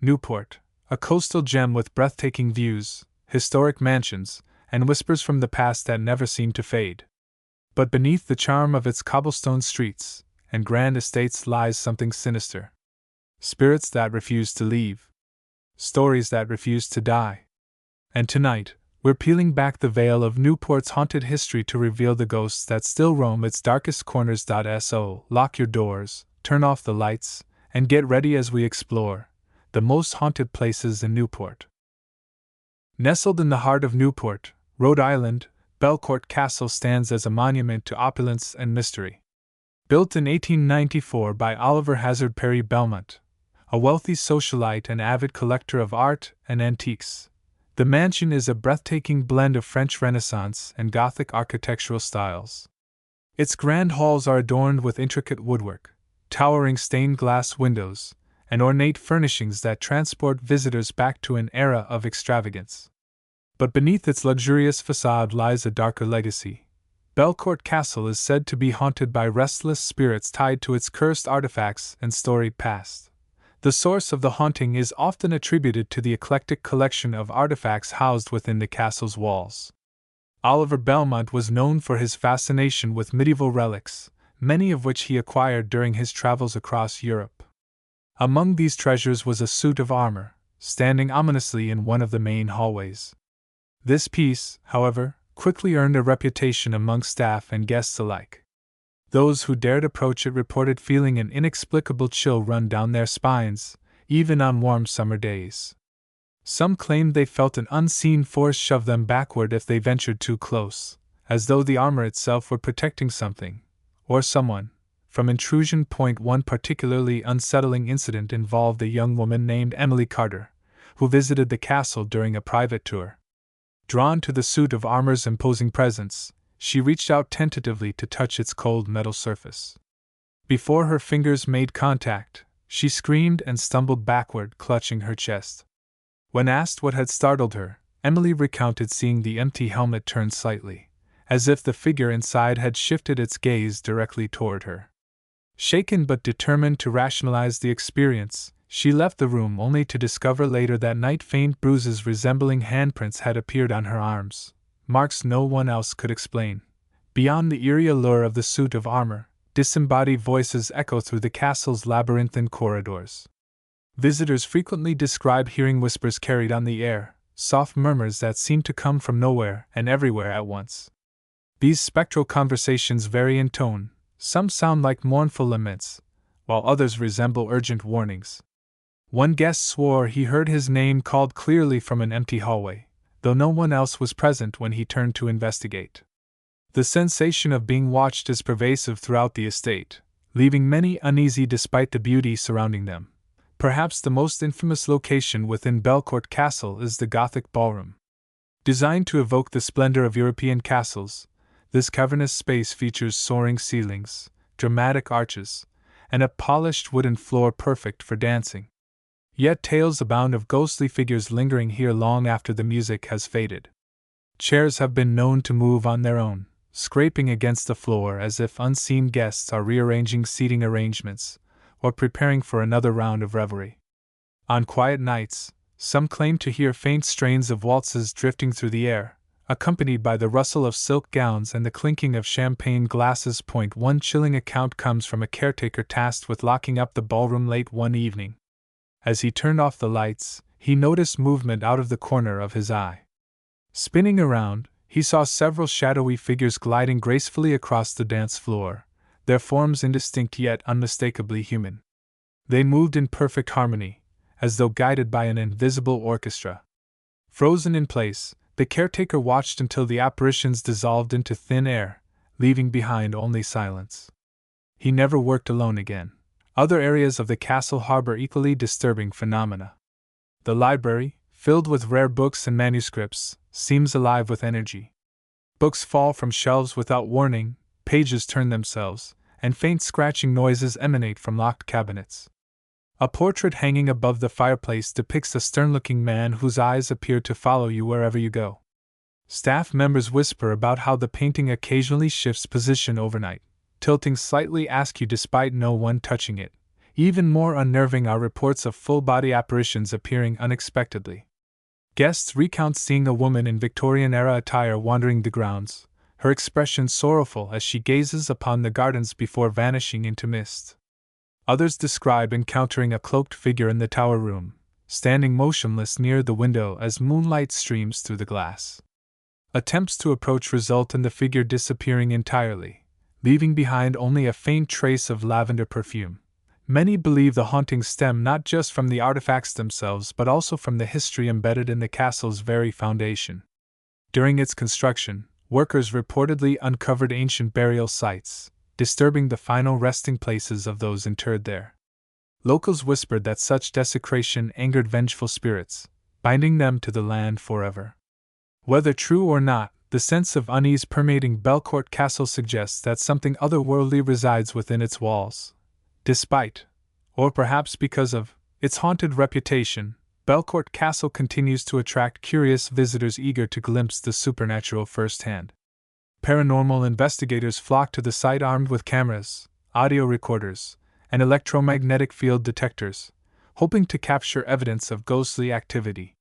Newport, a coastal gem with breathtaking views, historic mansions, and whispers from the past that never seem to fade. But beneath the charm of its cobblestone streets and grand estates lies something sinister. Spirits that refuse to leave. Stories that refuse to die. And tonight, we're peeling back the veil of Newport's haunted history to reveal the ghosts that still roam its darkest corners. So, lock your doors, turn off the lights, and get ready as we explore the most haunted places in Newport. Nestled in the heart of Newport, Rhode Island, Belcourt Castle stands as a monument to opulence and mystery. Built in 1894 by Oliver Hazard Perry Belmont, a wealthy socialite and avid collector of art and antiques, the mansion is a breathtaking blend of French Renaissance and Gothic architectural styles. Its grand halls are adorned with intricate woodwork, towering stained glass windows, and ornate furnishings that transport visitors back to an era of extravagance. But beneath its luxurious facade lies a darker legacy. Belcourt Castle is said to be haunted by restless spirits tied to its cursed artifacts and storied past. The source of the haunting is often attributed to the eclectic collection of artifacts housed within the castle's walls. Oliver Belmont was known for his fascination with medieval relics, many of which he acquired during his travels across Europe. Among these treasures was a suit of armor, standing ominously in one of the main hallways. This piece, however, quickly earned a reputation among staff and guests alike. Those who dared approach it reported feeling an inexplicable chill run down their spines, even on warm summer days. Some claimed they felt an unseen force shove them backward if they ventured too close, as though the armor itself were protecting something, or someone, from intrusion. One particularly unsettling incident involved a young woman named Emily Carter, who visited the castle during a private tour. Drawn to the suit of armor's imposing presence, she reached out tentatively to touch its cold metal surface. Before her fingers made contact, she screamed and stumbled backward, clutching her chest. When asked what had startled her, Emily recounted seeing the empty helmet turn slightly, as if the figure inside had shifted its gaze directly toward her. Shaken but determined to rationalize the experience, she left the room only to discover later that night faint bruises resembling handprints had appeared on her arms. Marks no one else could explain. Beyond the eerie allure of the suit of armor, disembodied voices echo through the castle's labyrinthine corridors. Visitors frequently describe hearing whispers carried on the air, soft murmurs that seem to come from nowhere and everywhere at once. These spectral conversations vary in tone. Some sound like mournful laments, while others resemble urgent warnings. One guest swore he heard his name called clearly from an empty hallway, though no one else was present when he turned to investigate. The sensation of being watched is pervasive throughout the estate, leaving many uneasy despite the beauty surrounding them. Perhaps the most infamous location within Belcourt Castle is the Gothic ballroom. Designed to evoke the splendor of European castles, this cavernous space features soaring ceilings, dramatic arches, and a polished wooden floor perfect for dancing. Yet tales abound of ghostly figures lingering here long after the music has faded. Chairs have been known to move on their own, scraping against the floor as if unseen guests are rearranging seating arrangements or preparing for another round of revelry. On quiet nights, some claim to hear faint strains of waltzes drifting through the air, accompanied by the rustle of silk gowns and the clinking of champagne glasses. One chilling account comes from a caretaker tasked with locking up the ballroom late one evening. As he turned off the lights, he noticed movement out of the corner of his eye. Spinning around, he saw several shadowy figures gliding gracefully across the dance floor, their forms indistinct yet unmistakably human. They moved in perfect harmony, as though guided by an invisible orchestra. Frozen in place, the caretaker watched until the apparitions dissolved into thin air, leaving behind only silence. He never worked alone again. Other areas of the castle harbor equally disturbing phenomena. The library, filled with rare books and manuscripts, seems alive with energy. Books fall from shelves without warning, pages turn themselves, and faint scratching noises emanate from locked cabinets. A portrait hanging above the fireplace depicts a stern-looking man whose eyes appear to follow you wherever you go. Staff members whisper about how the painting occasionally shifts position overnight, tilting slightly askew despite no one touching it, Even more unnerving are reports of full-body apparitions appearing unexpectedly. Guests recount seeing a woman in Victorian-era attire wandering the grounds, her expression sorrowful as she gazes upon the gardens before vanishing into mist. Others describe encountering a cloaked figure in the tower room, standing motionless near the window as moonlight streams through the glass. Attempts to approach result in the figure disappearing entirely, leaving behind only a faint trace of lavender perfume. Many believe the hauntings stem not just from the artifacts themselves but also from the history embedded in the castle's very foundation. During its construction, workers reportedly uncovered ancient burial sites, disturbing the final resting places of those interred there. Locals whispered that such desecration angered vengeful spirits, binding them to the land forever. Whether true or not, the sense of unease permeating Belcourt Castle suggests that something otherworldly resides within its walls. Despite, or perhaps because of, its haunted reputation, Belcourt Castle continues to attract curious visitors eager to glimpse the supernatural firsthand. Paranormal investigators flock to the site armed with cameras, audio recorders, and electromagnetic field detectors, hoping to capture evidence of ghostly activity.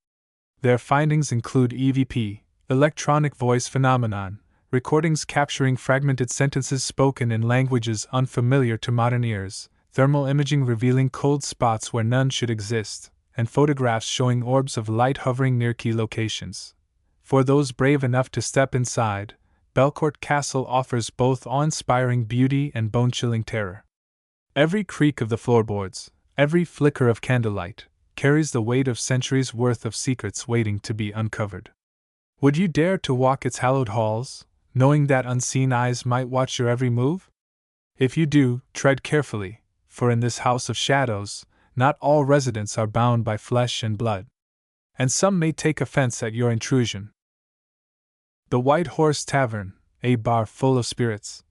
Their findings include EVP, electronic voice phenomenon, recordings capturing fragmented sentences spoken in languages unfamiliar to modern ears, thermal imaging revealing cold spots where none should exist, and photographs showing orbs of light hovering near key locations. For those brave enough to step inside, Belcourt Castle offers both awe-inspiring beauty and bone-chilling terror. Every creak of the floorboards, every flicker of candlelight, carries the weight of centuries' worth of secrets waiting to be uncovered. Would you dare to walk its hallowed halls, knowing that unseen eyes might watch your every move? If you do, tread carefully, for in this house of shadows, not all residents are bound by flesh and blood. And some may take offense at your intrusion. The White Horse Tavern, a bar full of spirits.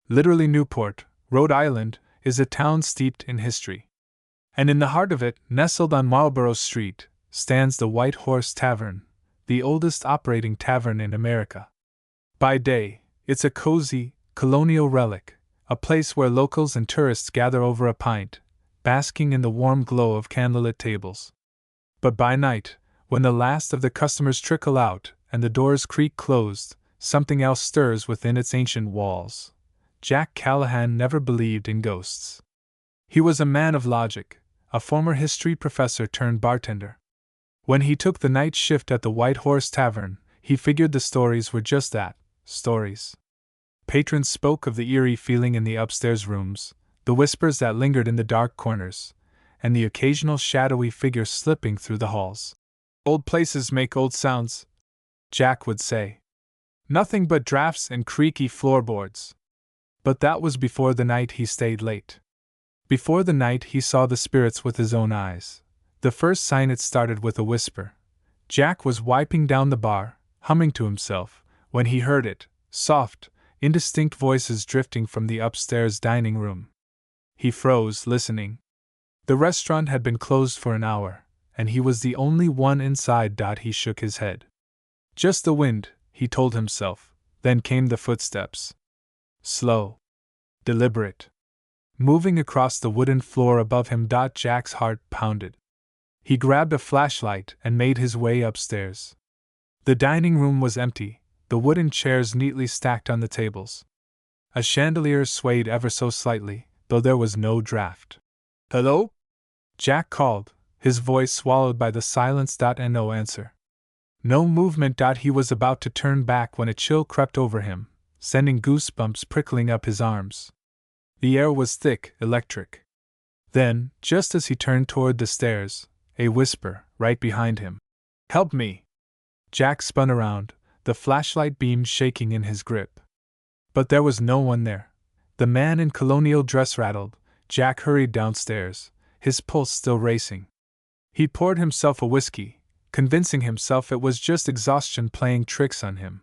Literally Newport, Rhode Island, is a town steeped in history. And in the heart of it, nestled on Marlborough Street, stands the White Horse Tavern, the oldest operating tavern in America. By day, it's a cozy, colonial relic, a place where locals and tourists gather over a pint, basking in the warm glow of candlelit tables. But by night, when the last of the customers trickle out and the doors creak closed, something else stirs within its ancient walls. Jack Callahan never believed in ghosts. He was a man of logic, a former history professor turned bartender. When he took the night shift at the White Horse Tavern, he figured the stories were just that, stories. Patrons spoke of the eerie feeling in the upstairs rooms, the whispers that lingered in the dark corners, and the occasional shadowy figure slipping through the halls. Old places make old sounds, Jack would say. Nothing but drafts and creaky floorboards. But that was before the night he stayed late. Before the night he saw the spirits with his own eyes. The first sign it started with a whisper. Jack was wiping down the bar, humming to himself, when he heard it, soft, indistinct voices drifting from the upstairs dining room. He froze, listening. The restaurant had been closed for an hour, and he was the only one inside. He shook his head. Just the wind, he told himself. Then came the footsteps. Slow. Deliberate. Moving across the wooden floor above him. Jack's heart pounded. He grabbed a flashlight and made his way upstairs. The dining room was empty, the wooden chairs neatly stacked on the tables. A chandelier swayed ever so slightly, though there was no draft. "Hello?" Jack called, his voice swallowed by the silence. And no answer. No movement. He was about to turn back when a chill crept over him, sending goosebumps prickling up his arms. The air was thick, electric. Then, just as he turned toward the stairs, a whisper, right behind him. "Help me!" Jack spun around, the flashlight beam shaking in his grip. But there was no one there. The man in colonial dress rattled. Jack hurried downstairs, his pulse still racing. He poured himself a whiskey, convincing himself it was just exhaustion playing tricks on him.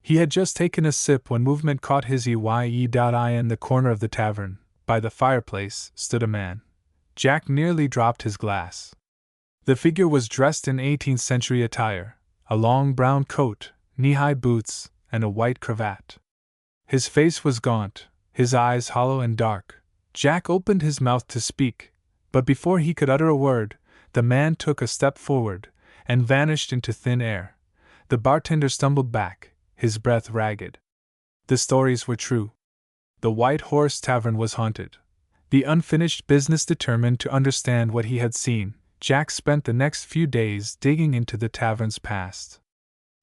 He had just taken a sip when movement caught his eye. In the corner of the tavern, by the fireplace, stood a man. Jack nearly dropped his glass. The figure was dressed in 18th century attire, a long brown coat, knee-high boots, and a white cravat. His face was gaunt, his eyes hollow and dark, Jack opened his mouth to speak, but before he could utter a word, the man took a step forward and vanished into thin air. The bartender stumbled back, his breath ragged. The stories were true. The White Horse Tavern was haunted. The unfinished business determined to understand what he had seen, Jack spent the next few days digging into the tavern's past.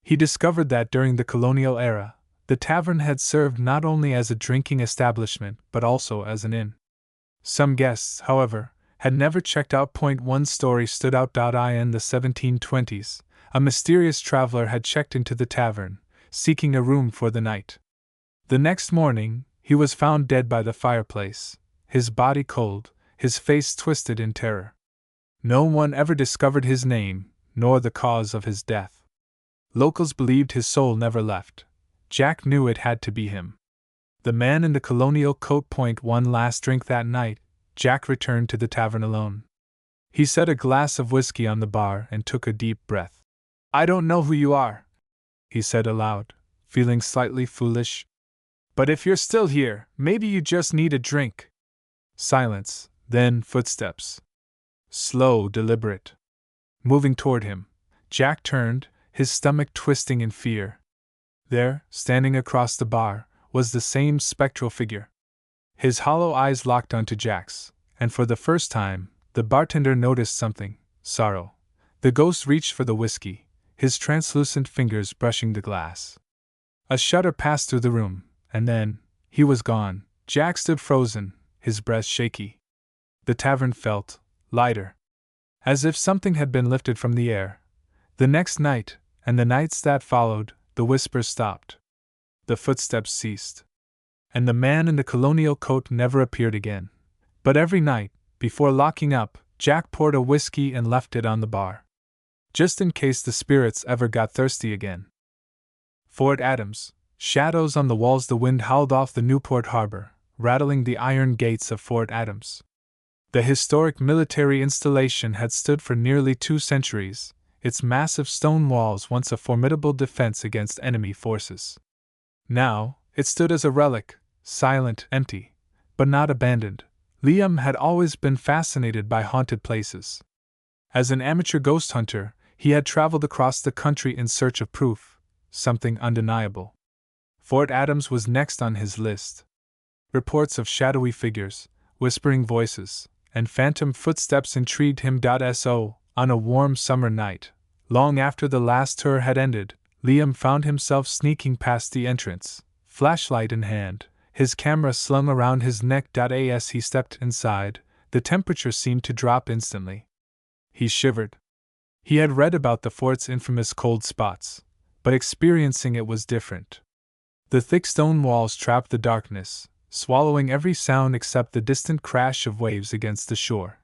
He discovered that during the colonial era, the tavern had served not only as a drinking establishment but also as an inn. Some guests, however, had never checked out. One story stood out. In the 1720s, a mysterious traveler had checked into the tavern, seeking a room for the night. The next morning, he was found dead by the fireplace, his body cold, his face twisted in terror. No one ever discovered his name, nor the cause of his death. Locals believed his soul never left. Jack knew it had to be him. The man in the colonial coat. One last drink that night, Jack returned to the tavern alone. He set a glass of whiskey on the bar and took a deep breath. "I don't know who you are," he said aloud, feeling slightly foolish. "But if you're still here, maybe you just need a drink." Silence, then footsteps. Slow, deliberate. Moving toward him, Jack turned, his stomach twisting in fear. There, standing across the bar, was the same spectral figure. His hollow eyes locked onto Jack's, and for the first time, the bartender noticed something: sorrow. The ghost reached for the whiskey, his translucent fingers brushing the glass. A shudder passed through the room, and then, he was gone. Jack stood frozen, his breath shaky. The tavern felt lighter, as if something had been lifted from the air. The next night, and the nights that followed, the whispers stopped. The footsteps ceased. And the man in the colonial coat never appeared again. But every night, before locking up, Jack poured a whiskey and left it on the bar, just in case the spirits ever got thirsty again. Fort Adams. Shadows on the walls. The wind howled off the Newport harbor, rattling the iron gates of Fort Adams. The historic military installation had stood for nearly 2 centuries, its massive stone walls once a formidable defense against enemy forces. Now, it stood as a relic, silent, empty, but not abandoned. Liam had always been fascinated by haunted places. As an amateur ghost hunter, he had traveled across the country in search of proof, something undeniable. Fort Adams was next on his list. Reports of shadowy figures, whispering voices, and phantom footsteps intrigued him. So, on a warm summer night, long after the last tour had ended, Liam found himself sneaking past the entrance, flashlight in hand, his camera slung around his neck. As he stepped inside, the temperature seemed to drop instantly. He shivered. He had read about the fort's infamous cold spots, but experiencing it was different. The thick stone walls trapped the darkness, swallowing every sound except the distant crash of waves against the shore.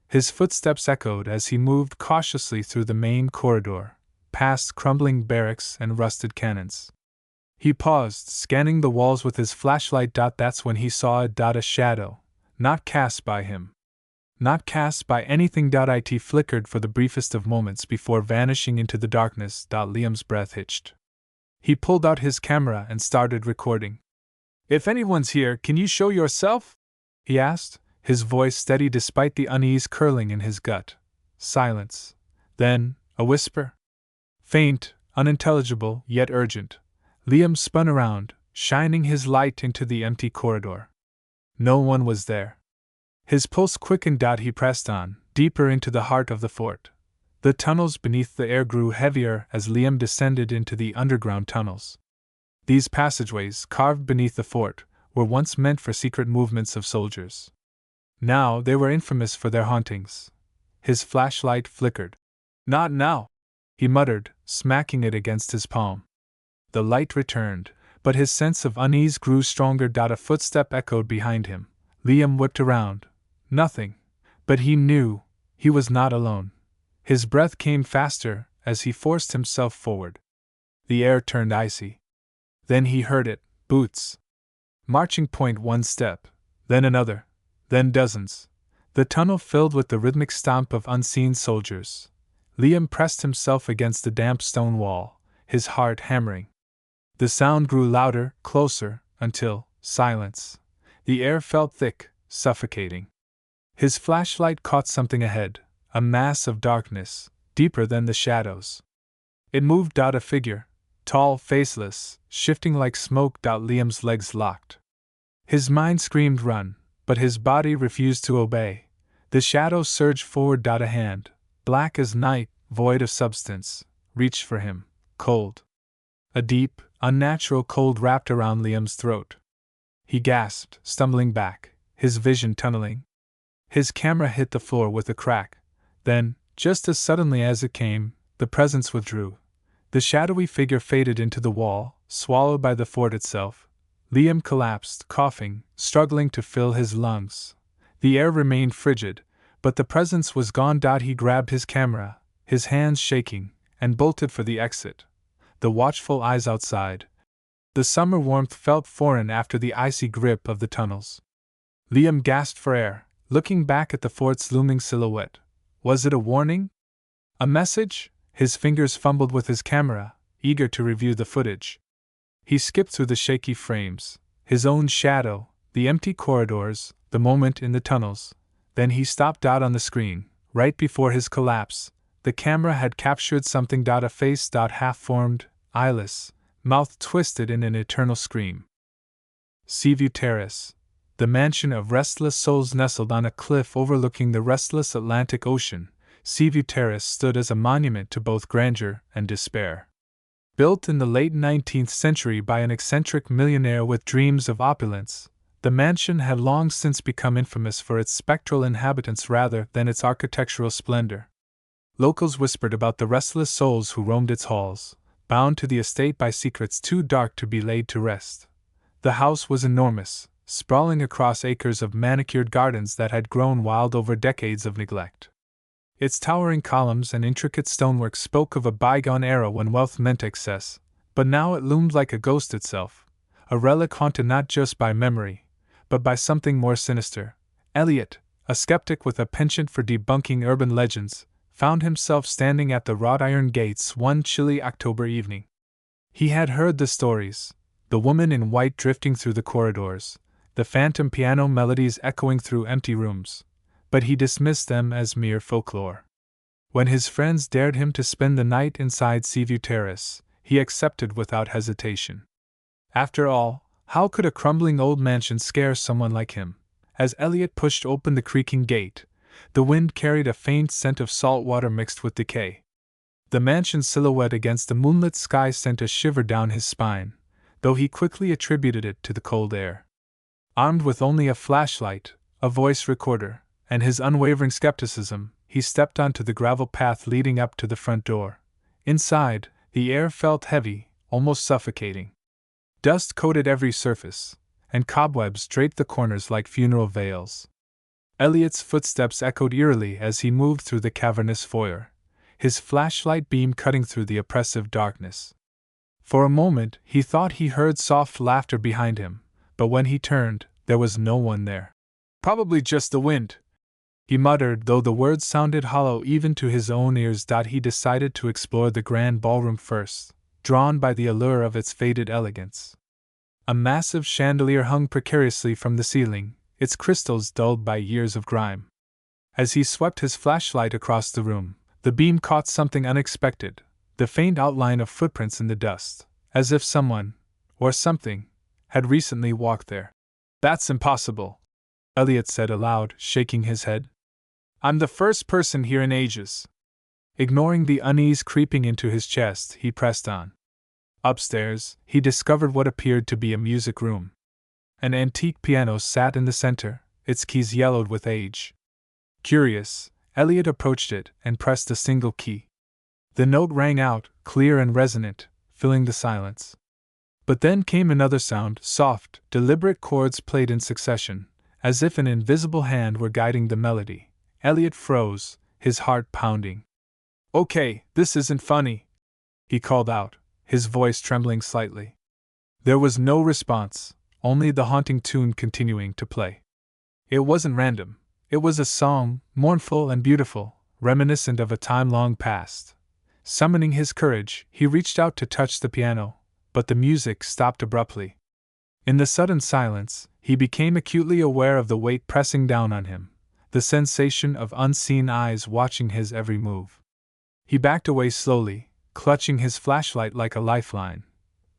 His footsteps echoed as he moved cautiously through the main corridor, past crumbling barracks and rusted cannons. He paused, scanning the walls with his flashlight. That's when he saw a shadow, not cast by him, not cast by anything. It flickered for the briefest of moments before vanishing into the darkness. Liam's breath hitched. He pulled out his camera and started recording. "If anyone's here, can you show yourself?" he asked, his voice steady despite the unease curling in his gut. Silence. Then, a whisper. Faint, unintelligible, yet urgent. Liam spun around, shining his light into the empty corridor. No one was there. His pulse quickened. He pressed on, deeper into the heart of the fort. The tunnels beneath the air grew heavier as Liam descended into the underground tunnels. These passageways, carved beneath the fort, were once meant for secret movements of soldiers. Now they were infamous for their hauntings. His flashlight flickered. "Not now," he muttered, smacking it against his palm. The light returned, but his sense of unease grew stronger. A footstep echoed behind him. Liam whipped around. Nothing. But he knew he was not alone. His breath came faster as he forced himself forward. The air turned icy. Then he heard it: boots. Marching. 1 step, then another, then dozens. The tunnel filled with the rhythmic stomp of unseen soldiers. Liam pressed himself against the damp stone wall, his heart hammering. The sound grew louder, closer, until silence. The air felt thick, suffocating. His flashlight caught something ahead, a mass of darkness, deeper than the shadows. It moved out a figure, tall, faceless, shifting like smoke. Liam's legs locked. His mind screamed run, but his body refused to obey. The shadow surged forward. A hand, black as night, void of substance, reached for him, cold. A deep, unnatural cold wrapped around Liam's throat. He gasped, stumbling back, his vision tunneling. His camera hit the floor with a crack. Then, just as suddenly as it came, the presence withdrew. The shadowy figure faded into the wall, swallowed by the fort itself. Liam collapsed, coughing, struggling to fill his lungs. The air remained frigid, but the presence was gone. He grabbed his camera, his hands shaking, and bolted for the exit. The watchful eyes outside. The summer warmth felt foreign after the icy grip of the tunnels. Liam gasped for air, looking back at the fort's looming silhouette. Was it a warning? A message? His fingers fumbled with his camera, eager to review the footage. He skipped through the shaky frames, his own shadow, the empty corridors, the moment in the tunnels. Then he stopped. On the screen, right before his collapse, the camera had captured something. A face, half-formed, eyeless, mouth twisted in an eternal scream. Seaview Terrace, the mansion of restless souls nestled on a cliff overlooking the restless Atlantic Ocean. Seaview Terrace stood as a monument to both grandeur and despair. Built in the late 19th century by an eccentric millionaire with dreams of opulence, the mansion had long since become infamous for its spectral inhabitants rather than its architectural splendor. Locals whispered about the restless souls who roamed its halls, bound to the estate by secrets too dark to be laid to rest. The house was enormous, sprawling across acres of manicured gardens that had grown wild over decades of neglect. Its towering columns and intricate stonework spoke of a bygone era when wealth meant excess, but now it loomed like a ghost itself, a relic haunted not just by memory, but by something more sinister. Elliot, a skeptic with a penchant for debunking urban legends, found himself standing at the wrought iron gates one chilly October evening. He had heard the stories, the woman in white drifting through the corridors, the phantom piano melodies echoing through empty rooms, but he dismissed them as mere folklore. When his friends dared him to spend the night inside Seaview Terrace, he accepted without hesitation. After all, how could a crumbling old mansion scare someone like him? As Elliot pushed open the creaking gate, the wind carried a faint scent of salt water mixed with decay. The mansion's silhouette against the moonlit sky sent a shiver down his spine, though he quickly attributed it to the cold air. Armed with only a flashlight, a voice recorder, and his unwavering skepticism, he stepped onto the gravel path leading up to the front door. Inside, the air felt heavy, almost suffocating. Dust coated every surface, and cobwebs draped the corners like funeral veils. Elliot's footsteps echoed eerily as he moved through the cavernous foyer, his flashlight beam cutting through the oppressive darkness. For a moment, he thought he heard soft laughter behind him, but when he turned, there was no one there. Probably just the wind, he muttered, though the words sounded hollow even to his own ears. He decided to explore the grand ballroom first, drawn by the allure of its faded elegance. A massive chandelier hung precariously from the ceiling, its crystals dulled by years of grime. As he swept his flashlight across the room, the beam caught something unexpected, the faint outline of footprints in the dust, as if someone, or something, had recently walked there. "That's impossible," Elliot said aloud, shaking his head. "I'm the first person here in ages." Ignoring the unease creeping into his chest, he pressed on. Upstairs, he discovered what appeared to be a music room. An antique piano sat in the center, its keys yellowed with age. Curious, Elliot approached it and pressed a single key. The note rang out, clear and resonant, filling the silence. But then came another sound, soft, deliberate chords played in succession, as if an invisible hand were guiding the melody. Elliot froze, his heart pounding. "Okay, this isn't funny," he called out, his voice trembling slightly. There was no response, only the haunting tune continuing to play. It wasn't random. It was a song, mournful and beautiful, reminiscent of a time long past. Summoning his courage, he reached out to touch the piano, but the music stopped abruptly. In the sudden silence, He became acutely aware of the weight pressing down on him, the sensation of unseen eyes watching his every move. He backed away slowly, clutching his flashlight like a lifeline.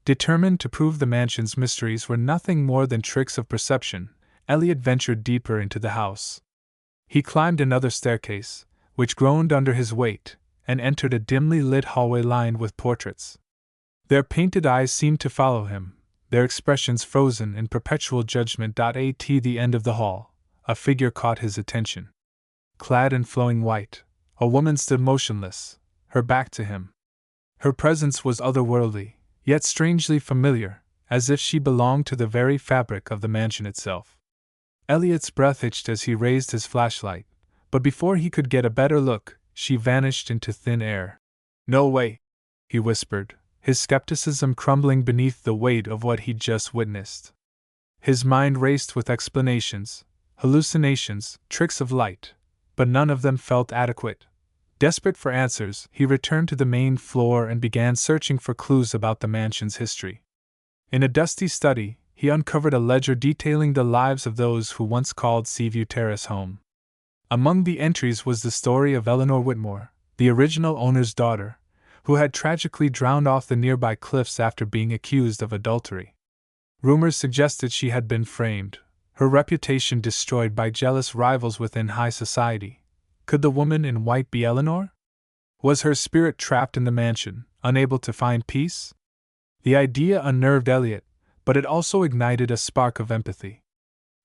Determined to prove the mansion's mysteries were nothing more than tricks of perception, Elliot ventured deeper into the house. He climbed another staircase, which groaned under his weight, and entered a dimly lit hallway lined with portraits. Their painted eyes seemed to follow him, their expressions frozen in perpetual judgment. At the end of the hall, a figure caught his attention. Clad in flowing white, a woman stood motionless, her back to him. Her presence was otherworldly, yet strangely familiar, as if she belonged to the very fabric of the mansion itself. Elliot's breath hitched as he raised his flashlight, but before he could get a better look, she vanished into thin air. "No way," he whispered, his skepticism crumbling beneath the weight of what he'd just witnessed. His mind raced with explanations, hallucinations, tricks of light, but none of them felt adequate. Desperate for answers, he returned to the main floor and began searching for clues about the mansion's history. In a dusty study, he uncovered a ledger detailing the lives of those who once called Seaview Terrace home. Among the entries was the story of Eleanor Whitmore, the original owner's daughter, who had tragically drowned off the nearby cliffs after being accused of adultery. Rumors suggested she had been framed, her reputation destroyed by jealous rivals within high society. Could the woman in white be Eleanor? Was her spirit trapped in the mansion, unable to find peace? The idea unnerved Elliot, but it also ignited a spark of empathy.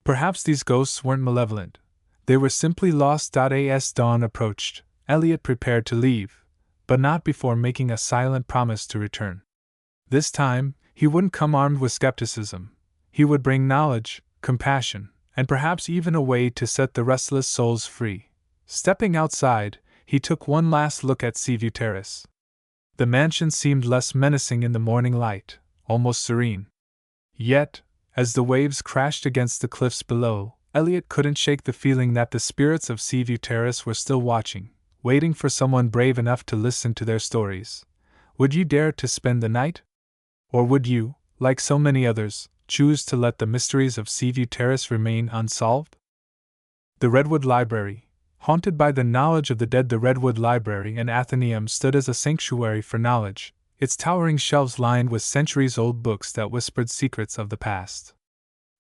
Perhaps these ghosts weren't malevolent. They were simply lost. As dawn approached, Elliot prepared to leave, but not before making a silent promise to return. This time, he wouldn't come armed with skepticism. He would bring knowledge, compassion, and perhaps even a way to set the restless souls free. Stepping outside, he took one last look at Seaview Terrace. The mansion seemed less menacing in the morning light, almost serene. Yet, as the waves crashed against the cliffs below, Elliot couldn't shake the feeling that the spirits of Seaview Terrace were still watching, waiting for someone brave enough to listen to their stories. Would you dare to spend the night? Or would you, like so many others, choose to let the mysteries of Seaview Terrace remain unsolved? The Redwood Library. Haunted by the knowledge of the dead, the Redwood Library and Athenaeum stood as a sanctuary for knowledge, its towering shelves lined with centuries-old books that whispered secrets of the past.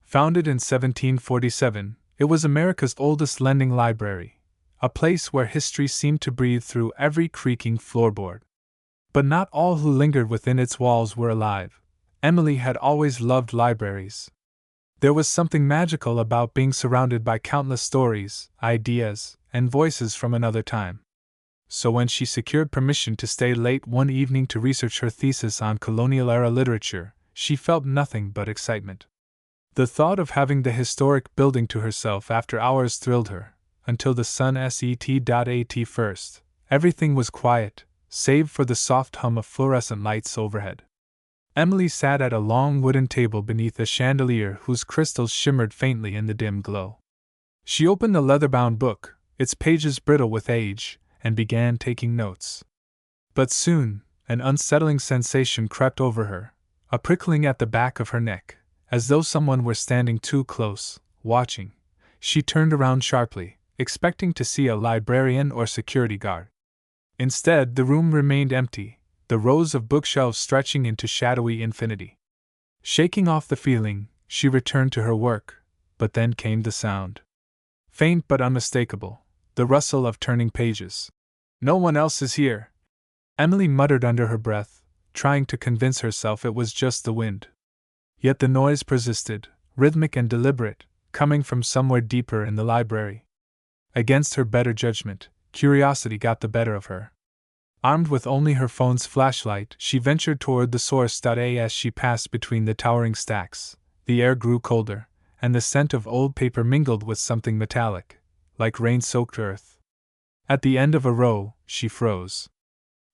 Founded in 1747, it was America's oldest lending library, a place where history seemed to breathe through every creaking floorboard. But not all who lingered within its walls were alive. Emily had always loved libraries. There was something magical about being surrounded by countless stories, ideas, and voices from another time. So when she secured permission to stay late one evening to research her thesis on colonial-era literature, she felt nothing but excitement. The thought of having the historic building to herself after hours thrilled her, until the sun set. First, everything was quiet, save for the soft hum of fluorescent lights overhead. Emily sat at a long wooden table beneath a chandelier whose crystals shimmered faintly in the dim glow. She opened a leather-bound book, its pages brittle with age, and began taking notes. But soon, an unsettling sensation crept over her, a prickling at the back of her neck, as though someone were standing too close, watching. She turned around sharply, expecting to see a librarian or security guard. Instead, the room remained empty, the rows of bookshelves stretching into shadowy infinity. Shaking off the feeling, she returned to her work, but then came the sound. Faint but unmistakable, the rustle of turning pages. "No one else is here," Emily muttered under her breath, trying to convince herself it was just the wind. Yet the noise persisted, rhythmic and deliberate, coming from somewhere deeper in the library. Against her better judgment, curiosity got the better of her. Armed with only her phone's flashlight, she ventured toward the source. As she passed between the towering stacks, the air grew colder, and the scent of old paper mingled with something metallic, like rain-soaked earth. At the end of a row, she froze.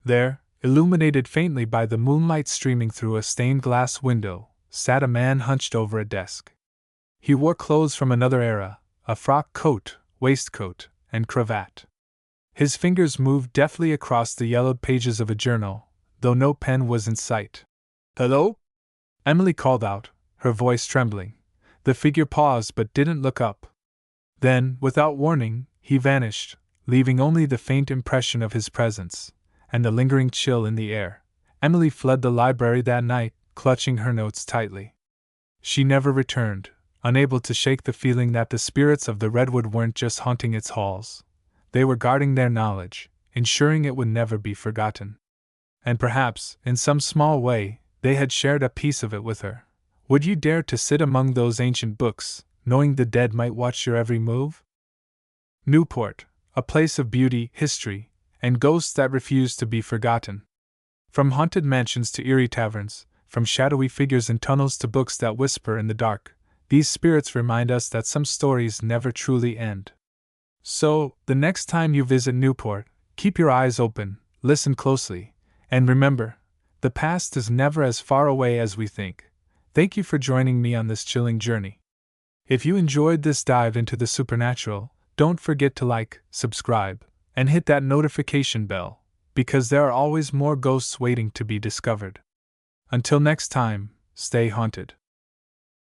There, illuminated faintly by the moonlight streaming through a stained glass window, sat a man hunched over a desk. He wore clothes from another era, a frock coat, waistcoat, and cravat. His fingers moved deftly across the yellowed pages of a journal, though no pen was in sight. "Hello?" Emily called out, her voice trembling. The figure paused but didn't look up. Then, without warning, he vanished, leaving only the faint impression of his presence, and the lingering chill in the air. Emily fled the library that night, clutching her notes tightly. She never returned, unable to shake the feeling that the spirits of the redwood weren't just haunting its halls. They were guarding their knowledge, ensuring it would never be forgotten. And perhaps, in some small way, they had shared a piece of it with her. Would you dare to sit among those ancient books, knowing the dead might watch your every move? Newport, a place of beauty, history, and ghosts that refuse to be forgotten. From haunted mansions to eerie taverns, from shadowy figures in tunnels to books that whisper in the dark, these spirits remind us that some stories never truly end. So, the next time you visit Newport, keep your eyes open, listen closely, and remember, the past is never as far away as we think. Thank you for joining me on this chilling journey. If you enjoyed this dive into the supernatural, don't forget to like, subscribe, and hit that notification bell, because there are always more ghosts waiting to be discovered. Until next time, stay haunted.